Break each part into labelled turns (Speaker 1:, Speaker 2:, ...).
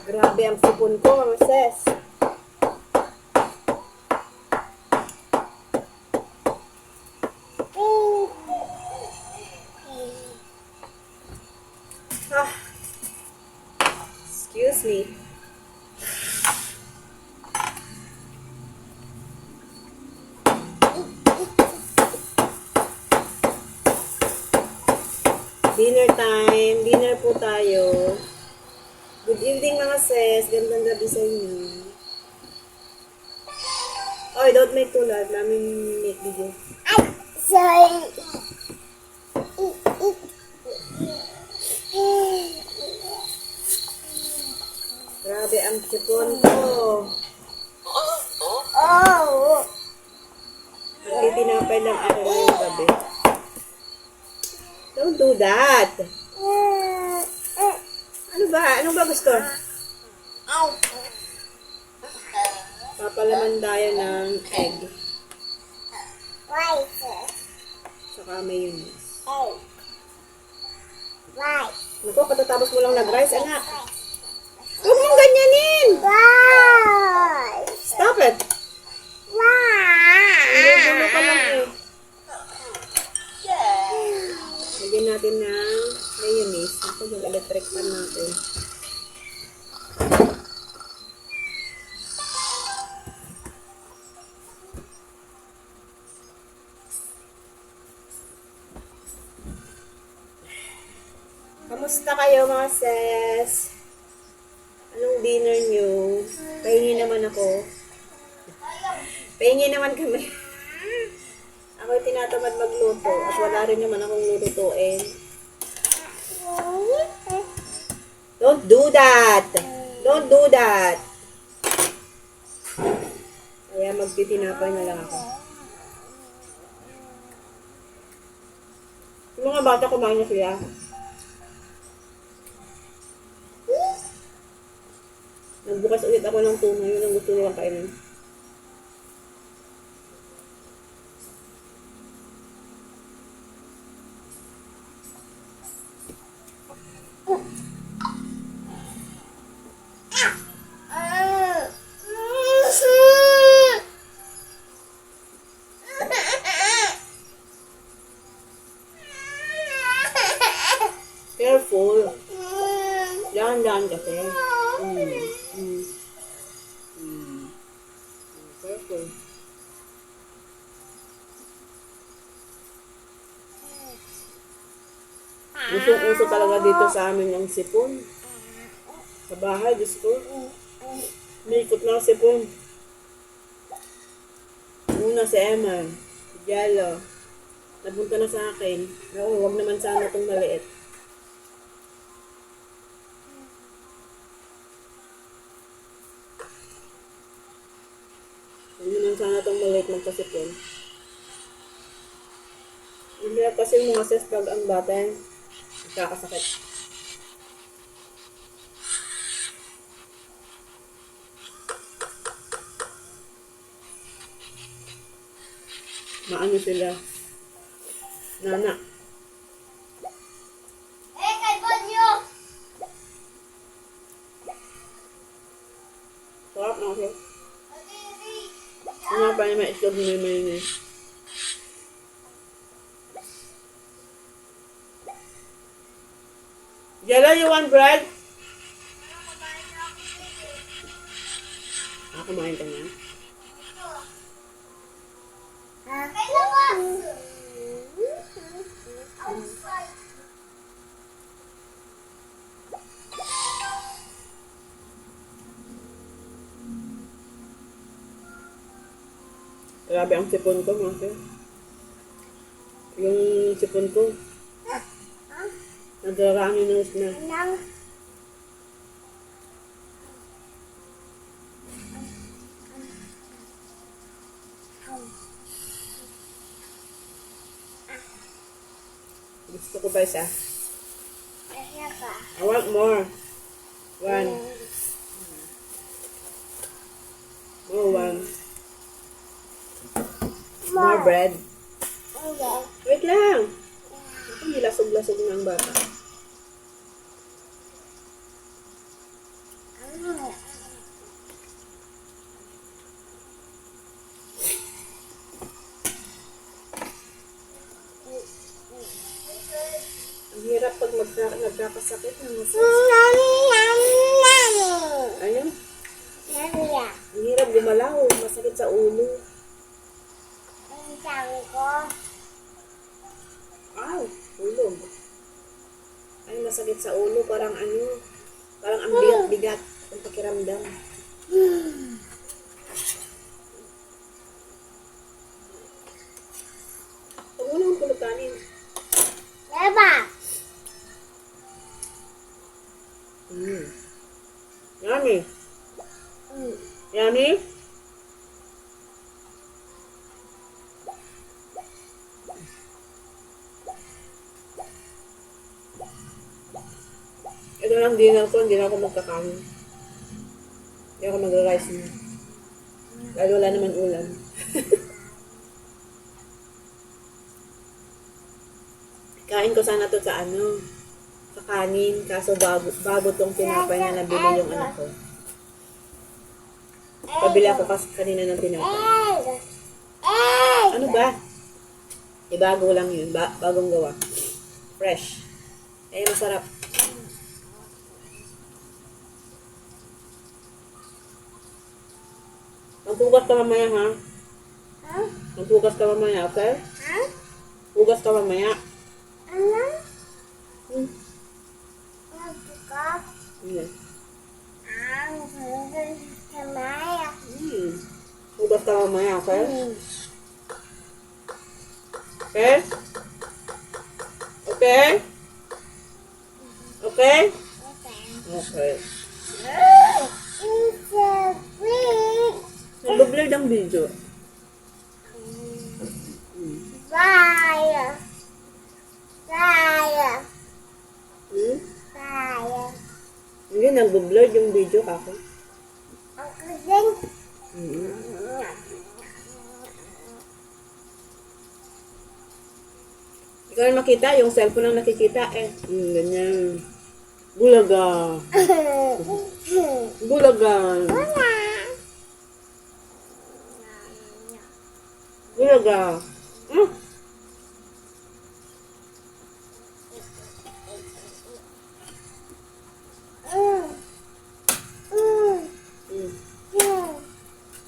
Speaker 1: Grabe ang sipon ko, mga sis. Ah, excuse me. Dinner time. Dinner po tayo. Good evening mga sis. Gandang gabi sa inyo. Oy, don't make too loud. Namin make video.
Speaker 2: Sorry.
Speaker 1: Grabe ang sipon ko.
Speaker 2: Oh.
Speaker 1: Nagtitinapay lang ako ngayong gabi. Don't do that. Ano ba? Ano ba gusto? Papalaman tayo ng egg.
Speaker 2: Rice.
Speaker 1: Saka mayonnaise.
Speaker 2: Egg. Rice.
Speaker 1: Naku, katatapos mo lang nag-rice, anak. Huwag mong ganyanin!
Speaker 2: Rice.
Speaker 1: Stop it!
Speaker 2: Rice.
Speaker 1: Gulo ka lang eh. Lagyan natin ng mayonnaise. Naku, yung electric pan natin. Kamusta kayo mga sis? Anong dinner nyo? Pahingi naman ako. Pahingi naman kami. Ako'y tinatamad magluto at wala rin naman akong lulutuin. Don't do that! Don't do that! Kaya magtitinapay na lang ako. Yung mga bata kumain na sila. Nagbukas ulit ako ng tuna. Yun ang gusto nilang kainin. Careful. Dahan-dahan kasi. Careful. Usong-uso talaga dito sa amin yung sipon. Sa bahay, Diyos ko. May ikot na ang sipon. Una si Emma, si Jello. Nabunta na sa akin. Oo, wag naman sana itong maliit. Huwag naman sana itong maliit magkasipon. Hindi kasi mga sis pag ang bata nagkakasakit. Maano sila? Nana.
Speaker 2: Kay Bonyo.
Speaker 1: Sarap na kasi. Ano pa niya may islog na may mayonnaise. Jello, you want bread? Kumain ka na. Grabe ang sipon ko, mga sir. Yung sipon ko, nadaraan yung nose na. Gusto ko pa isa. I want more. One. One. More bread. Wait lang. Ako nilasog-lasog ng bata. Ang hirap pag nagkakasakit ng massage. Ayun. Ang hirap gumalaw. Masakit sa ulo. Ay, ulog. Ay, masakit sa ulo. Parang ang bigat-bigat ang pakiramdam. Huwag mo naman pulukanin. Yummy. Yummy? Ito lang dinner ko, hindi na ako magkakain. Hindi ako mag-rice na. Dahil wala naman ulam. Kain ko sana to sa sa kanin, kaso bago tong tinapay na nabili yung anak ko. Pabili ako kasi kanina ng tinapay. Ano ba? Bago lang yun, bagong gawa. Fresh. Eh, masarap. Maghugas ka mamaya, ha? Maghugas ka mamaya, okay? Hugas ka mamaya. Yeah. Hugas ka mamaya, okay? Okay? Okay? Okay? Okay. Nag-blur ng video. Hindi, nag-blur yung video ako. Ikaw na makita, yung cellphone lang nakikita eh. Ganyan. Bulaga. Bulaga. Bulaga.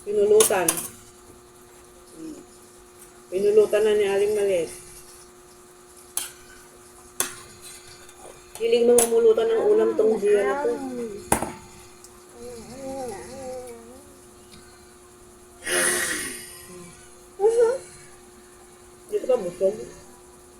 Speaker 1: Pinulutan. Pinulutan na ni Aling Maliit. Hiling mo mamulutan ng ulam tong Gia na to. Dito ka busog.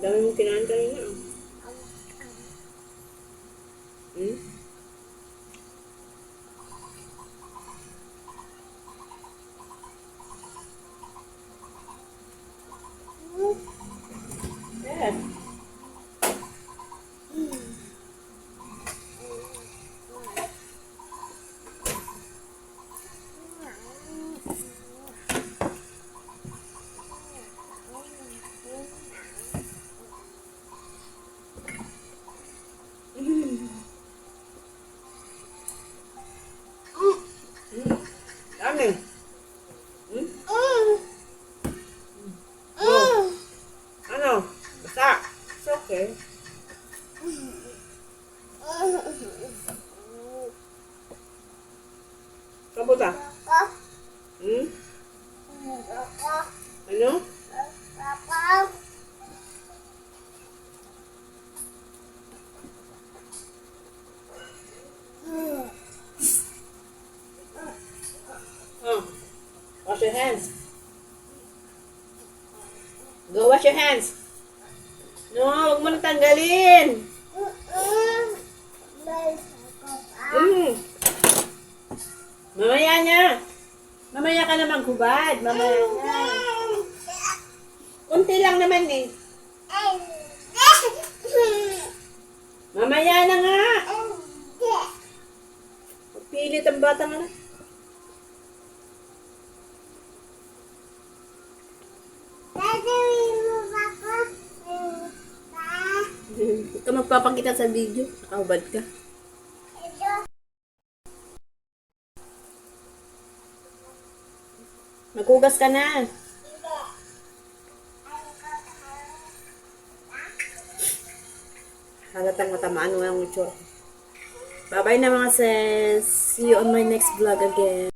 Speaker 1: Dami mong kinain kanina. Yes. Dami. Ano? Basta. It's okay. Kamusta? Ano? Oh. Wash your hands. Go wash your hands. No, huwag mo na tanggalin. Mamaya na. Mamaya ka na maghubad. Mamaya na. Kunti lang naman eh. Mamaya na nga. Pilit ang bata nga na. Huwag ka magpapakita sa video. Nakahubad ka. Maghugas ka na. Halatang matamaan mo ang itsura. Bye-bye na mga sis. See you on my next vlog again.